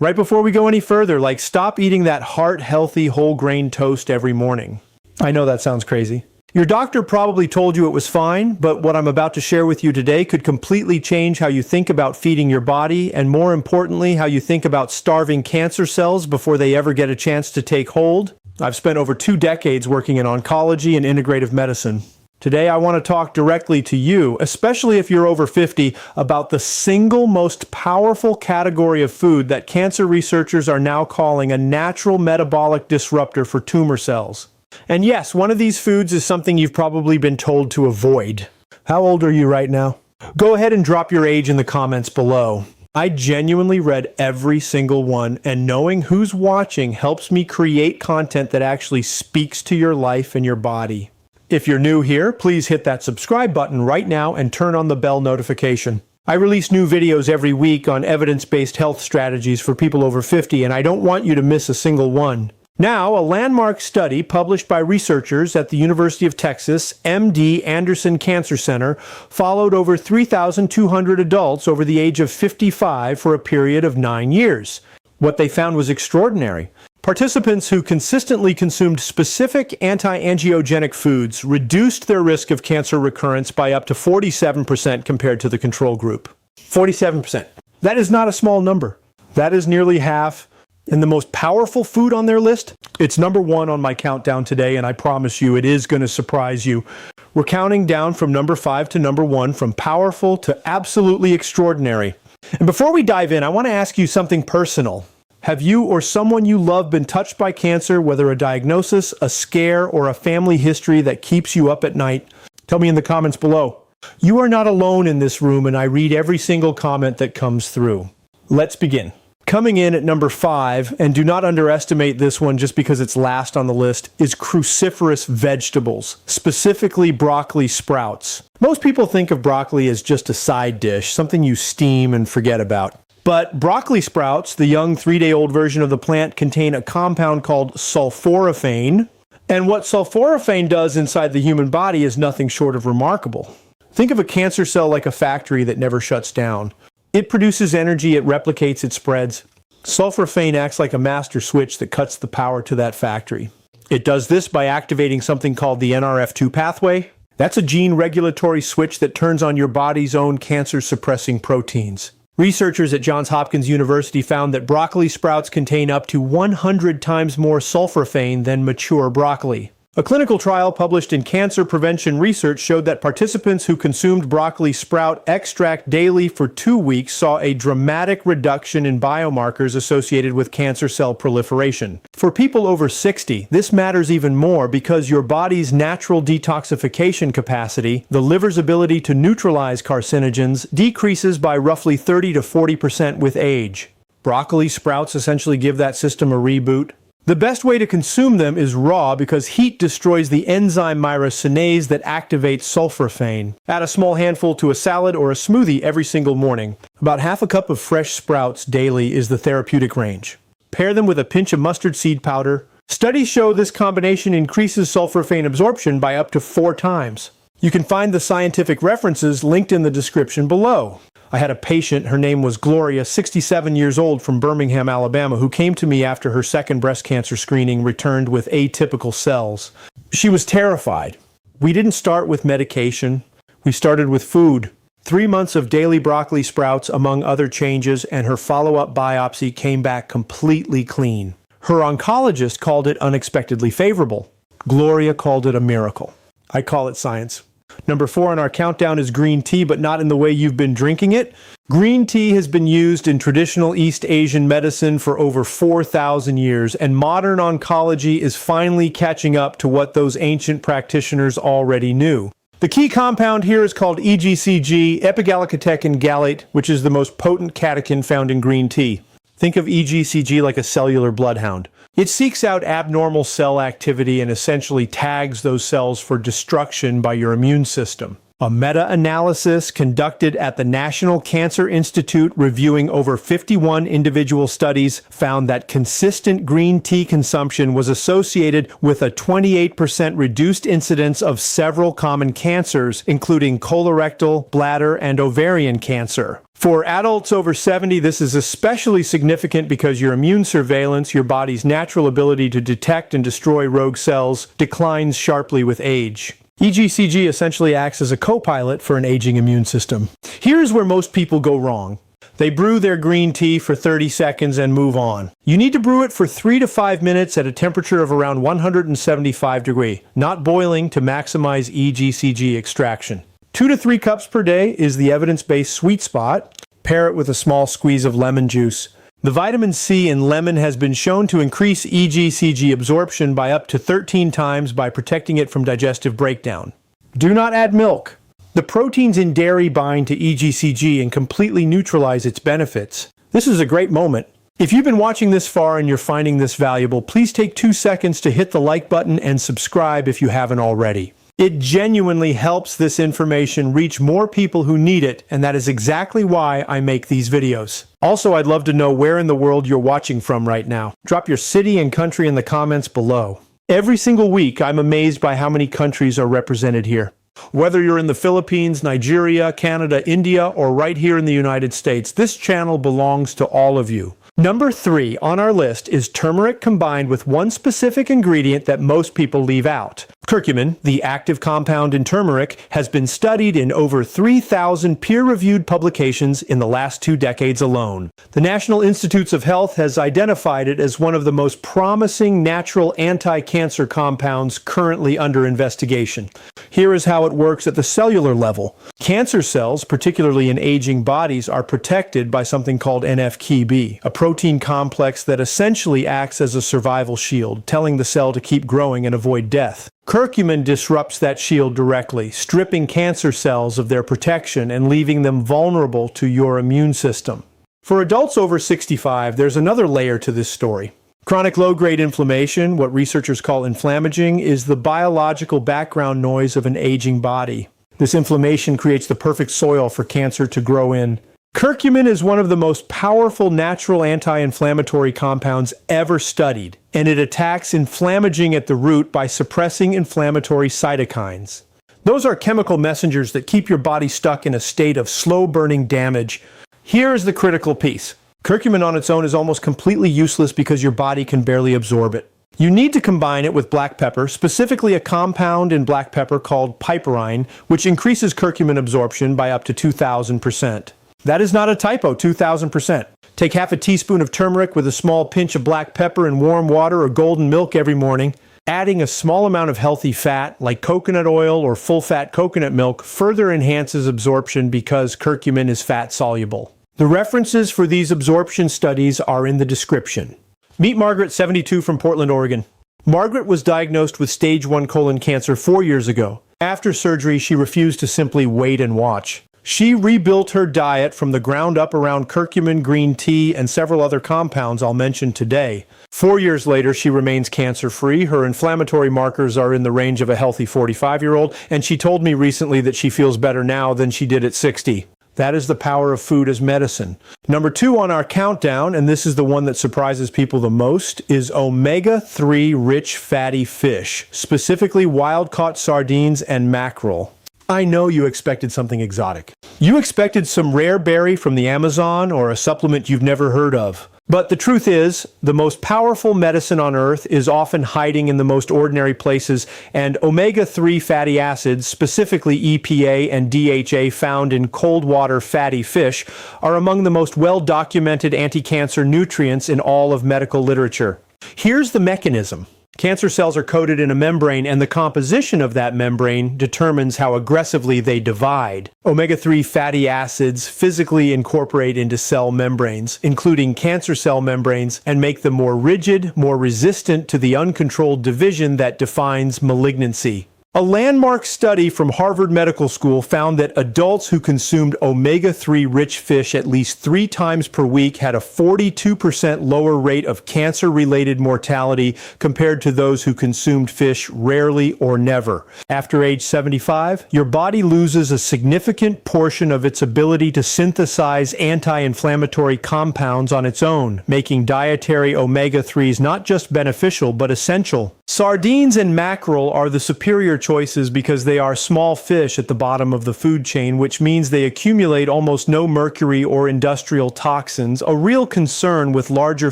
Right before we go any further, stop eating that heart-healthy whole grain toast every morning. I know that sounds crazy. Your doctor probably told you it was fine, but what I'm about to share with you today could completely change how you think about feeding your body, and more importantly, how you think about starving cancer cells before they ever get a chance to take hold. I've spent over 2 decades working in oncology and integrative medicine. Today, I want to talk directly to you, especially if you're over 50, about the single most powerful category of food that cancer researchers are now calling a natural metabolic disruptor for tumor cells. And yes, one of these foods is something you've probably been told to avoid. How old are you right now? Go ahead and drop your age in the comments below. I genuinely read every single one, and knowing who's watching helps me create content that actually speaks to your life and your body. If you're new here, please hit that subscribe button right now and turn on the bell notification. I release new videos every week on evidence-based health strategies for people over 50, and I don't want you to miss a single one. Now, a landmark study published by researchers at the University of Texas MD Anderson Cancer Center followed over 3,200 adults over the age of 55 for a period of 9 years. What they found was extraordinary. Participants who consistently consumed specific anti-angiogenic foods reduced their risk of cancer recurrence by up to 47% compared to the control group. 47%. That is not a small number. That is nearly half. And the most powerful food on their list? It's number 1 on my countdown today, and I promise you it is going to surprise you. We're counting down from number 5 to number 1, from powerful to absolutely extraordinary. And before we dive in, I want to ask you something personal. Have you or someone you love been touched by cancer, whether a diagnosis, a scare, or a family history that keeps you up at night? Tell me in the comments below. You are not alone in this room, and I read every single comment that comes through. Let's begin. Coming in at number 5, and do not underestimate this one just because it's last on the list, is cruciferous vegetables, specifically broccoli sprouts. Most people think of broccoli as just a side dish, something you steam and forget about. But broccoli sprouts, the young 3-day-old version of the plant, contain a compound called sulforaphane. And what sulforaphane does inside the human body is nothing short of remarkable. Think of a cancer cell like a factory that never shuts down. It produces energy, it replicates, it spreads. Sulforaphane acts like a master switch that cuts the power to that factory. It does this by activating something called the NRF2 pathway. That's a gene regulatory switch that turns on your body's own cancer-suppressing proteins. Researchers at Johns Hopkins University found that broccoli sprouts contain up to 100 times more sulforaphane than mature broccoli. A clinical trial published in Cancer Prevention Research showed that participants who consumed broccoli sprout extract daily for 2 weeks saw a dramatic reduction in biomarkers associated with cancer cell proliferation. For people over 60, this matters even more because your body's natural detoxification capacity, the liver's ability to neutralize carcinogens, decreases by roughly 30 to 40% with age. Broccoli sprouts essentially give that system a reboot. The best way to consume them is raw because heat destroys the enzyme myrosinase that activates sulforaphane. Add a small handful to a salad or a smoothie every single morning. About half a cup of fresh sprouts daily is the therapeutic range. Pair them with a pinch of mustard seed powder. Studies show this combination increases sulforaphane absorption by up to 4 times. You can find the scientific references linked in the description below. I had a patient, her name was Gloria, 67 years old, from Birmingham, Alabama, who came to me after her second breast cancer screening returned with atypical cells. She was terrified. We didn't start with medication. We started with food. 3 months of daily broccoli sprouts, among other changes, and her follow-up biopsy came back completely clean. Her oncologist called it unexpectedly favorable. Gloria called it a miracle. I call it science. Number 4 on our countdown is green tea, but not in the way you've been drinking it. Green tea has been used in traditional East Asian medicine for over 4,000 years, and modern oncology is finally catching up to what those ancient practitioners already knew. The key compound here is called EGCG, epigallocatechin gallate, which is the most potent catechin found in green tea. Think of EGCG like a cellular bloodhound. It seeks out abnormal cell activity and essentially tags those cells for destruction by your immune system. A meta-analysis conducted at the National Cancer Institute reviewing over 51 individual studies found that consistent green tea consumption was associated with a 28% reduced incidence of several common cancers, including colorectal, bladder, and ovarian cancer. For adults over 70, this is especially significant because your immune surveillance, your body's natural ability to detect and destroy rogue cells, declines sharply with age. EGCG essentially acts as a co-pilot for an aging immune system. Here's where most people go wrong. They brew their green tea for 30 seconds and move on. You need to brew it for 3 to 5 minutes at a temperature of around 175 degrees, not boiling, to maximize EGCG extraction. 2 to 3 cups per day is the evidence-based sweet spot. Pair it with a small squeeze of lemon juice. The vitamin C in lemon has been shown to increase EGCG absorption by up to 13 times by protecting it from digestive breakdown. Do not add milk. The proteins in dairy bind to EGCG and completely neutralize its benefits. This is a great moment. If you've been watching this far and you're finding this valuable, please take 2 seconds to hit the like button and subscribe if you haven't already. It genuinely helps this information reach more people who need it, and that is exactly why I make these videos. Also, I'd love to know where in the world you're watching from right now. Drop your city and country in the comments below. Every single week, I'm amazed by how many countries are represented here. Whether you're in the Philippines, Nigeria, Canada, India, or right here in the United States, this channel belongs to all of you. Number 3 on our list is turmeric combined with one specific ingredient that most people leave out. Curcumin, the active compound in turmeric, has been studied in over 3,000 peer-reviewed publications in the last 2 decades alone. The National Institutes of Health has identified it as one of the most promising natural anti-cancer compounds currently under investigation. Here is how it works at the cellular level. Cancer cells, particularly in aging bodies, are protected by something called NF-κB, a protein complex that essentially acts as a survival shield, telling the cell to keep growing and avoid death. Curcumin disrupts that shield directly, stripping cancer cells of their protection and leaving them vulnerable to your immune system. For adults over 65, there's another layer to this story. Chronic low-grade inflammation, what researchers call inflammaging, is the biological background noise of an aging body. This inflammation creates the perfect soil for cancer to grow in. Curcumin is one of the most powerful natural anti-inflammatory compounds ever studied, and it attacks inflammaging at the root by suppressing inflammatory cytokines. Those are chemical messengers that keep your body stuck in a state of slow-burning damage. Here is the critical piece. Curcumin on its own is almost completely useless because your body can barely absorb it. You need to combine it with black pepper, specifically a compound in black pepper called piperine, which increases curcumin absorption by up to 2,000%. That is not a typo, 2,000%. Take half a teaspoon of turmeric with a small pinch of black pepper in warm water or golden milk every morning. Adding a small amount of healthy fat, like coconut oil or full-fat coconut milk, further enhances absorption because curcumin is fat-soluble. The references for these absorption studies are in the description. Meet Margaret, 72, from Portland, Oregon. Margaret was diagnosed with stage 1 colon cancer 4 years ago. After surgery, she refused to simply wait and watch. She rebuilt her diet from the ground up around curcumin, green tea, and several other compounds I'll mention today. 4 years later, she remains cancer-free. Her inflammatory markers are in the range of a healthy 45-year-old, and she told me recently that she feels better now than she did at 60. That is the power of food as medicine. Number 2 on our countdown, and this is the one that surprises people the most, is omega-3 rich fatty fish, specifically wild-caught sardines and mackerel. I know you expected something exotic. You expected some rare berry from the Amazon or a supplement you've never heard of. But the truth is, the most powerful medicine on earth is often hiding in the most ordinary places, and omega-3 fatty acids, specifically EPA and DHA found in cold water fatty fish, are among the most well-documented anti-cancer nutrients in all of medical literature. Here's the mechanism. Cancer cells are coated in a membrane, and the composition of that membrane determines how aggressively they divide. Omega-3 fatty acids physically incorporate into cell membranes, including cancer cell membranes, and make them more rigid, more resistant to the uncontrolled division that defines malignancy. A landmark study from Harvard Medical School found that adults who consumed omega-3 rich fish at least 3 times per week had a 42% lower rate of cancer-related mortality compared to those who consumed fish rarely or never. After age 75, your body loses a significant portion of its ability to synthesize anti-inflammatory compounds on its own, making dietary omega-3s not just beneficial but essential. Sardines and mackerel are the superior choices because they are small fish at the bottom of the food chain, which means they accumulate almost no mercury or industrial toxins, a real concern with larger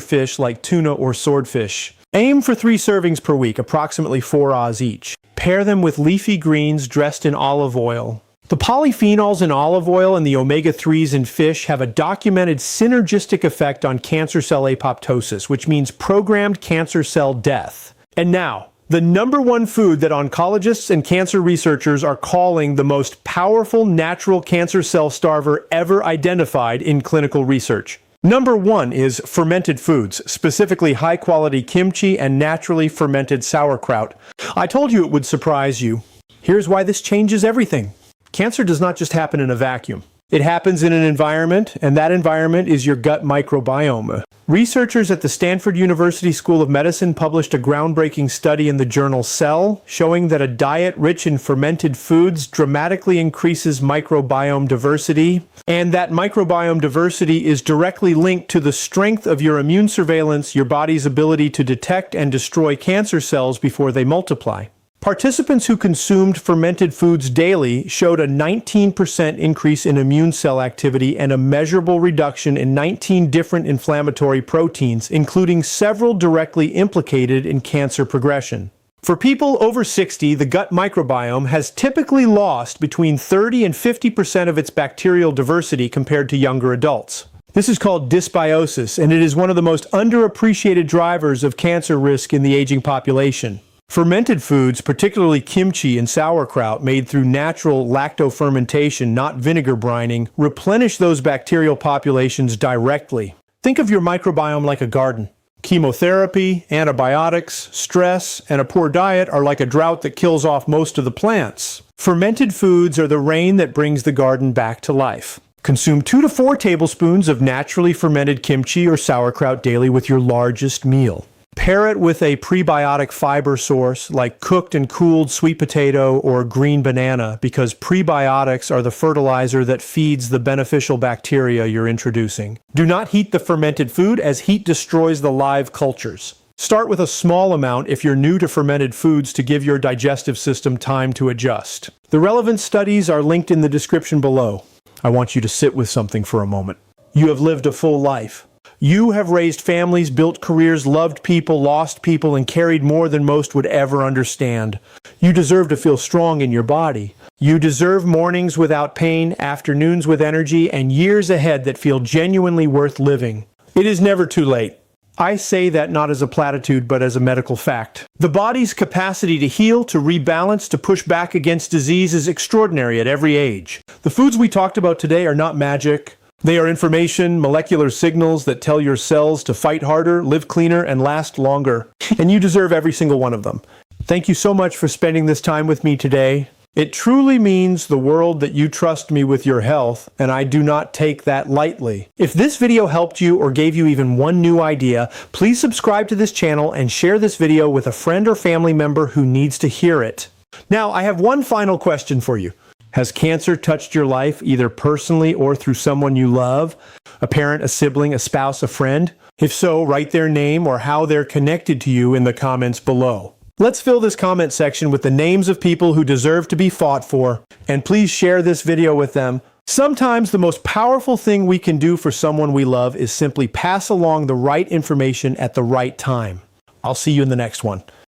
fish like tuna or swordfish. Aim for 3 servings per week, approximately 4 Oz each. Pair them with leafy greens dressed in olive oil. The polyphenols in olive oil and the omega-3s in fish have a documented synergistic effect on cancer cell apoptosis, which means programmed cancer cell death. And now, the #1 food that oncologists and cancer researchers are calling the most powerful natural cancer cell starver ever identified in clinical research. #1 is fermented foods, specifically high-quality kimchi and naturally fermented sauerkraut. I told you it would surprise you. Here's why this changes everything. Cancer does not just happen in a vacuum. It happens in an environment, and that environment is your gut microbiome. Researchers at the Stanford University School of Medicine published a groundbreaking study in the journal Cell, showing that a diet rich in fermented foods dramatically increases microbiome diversity, and that microbiome diversity is directly linked to the strength of your immune surveillance, your body's ability to detect and destroy cancer cells before they multiply. Participants who consumed fermented foods daily showed a 19% increase in immune cell activity and a measurable reduction in 19 different inflammatory proteins, including several directly implicated in cancer progression. For people over 60, the gut microbiome has typically lost between 30 and 50% of its bacterial diversity compared to younger adults. This is called dysbiosis, and it is one of the most underappreciated drivers of cancer risk in the aging population. Fermented foods, particularly kimchi and sauerkraut made through natural lactofermentation, not vinegar brining, replenish those bacterial populations directly. Think of your microbiome like a garden. Chemotherapy, antibiotics, stress, and a poor diet are like a drought that kills off most of the plants. Fermented foods are the rain that brings the garden back to life. Consume 2 to 4 tablespoons of naturally fermented kimchi or sauerkraut daily with your largest meal. Pair it with a prebiotic fiber source like cooked and cooled sweet potato or green banana, because prebiotics are the fertilizer that feeds the beneficial bacteria you're introducing. Do not heat the fermented food, as heat destroys the live cultures. Start with a small amount if you're new to fermented foods to give your digestive system time to adjust. The relevant studies are linked in the description below. I want you to sit with something for a moment. You have lived a full life. You have raised families, built careers, loved people, lost people, and carried more than most would ever understand. You deserve to feel strong in your body. You deserve mornings without pain, afternoons with energy, and years ahead that feel genuinely worth living. It is never too late. I say that not as a platitude, but as a medical fact. The body's capacity to heal, to rebalance, to push back against disease is extraordinary at every age. The foods we talked about today are not magic. They are information, molecular signals that tell your cells to fight harder, live cleaner, and last longer. And you deserve every single one of them. Thank you so much for spending this time with me today. It truly means the world that you trust me with your health, and I do not take that lightly. If this video helped you or gave you even one new idea, please subscribe to this channel and share this video with a friend or family member who needs to hear it. Now, I have one final question for you. Has cancer touched your life, either personally or through someone you love? A parent, a sibling, a spouse, a friend? If so, write their name or how they're connected to you in the comments below. Let's fill this comment section with the names of people who deserve to be fought for, and please share this video with them. Sometimes the most powerful thing we can do for someone we love is simply pass along the right information at the right time. I'll see you in the next one.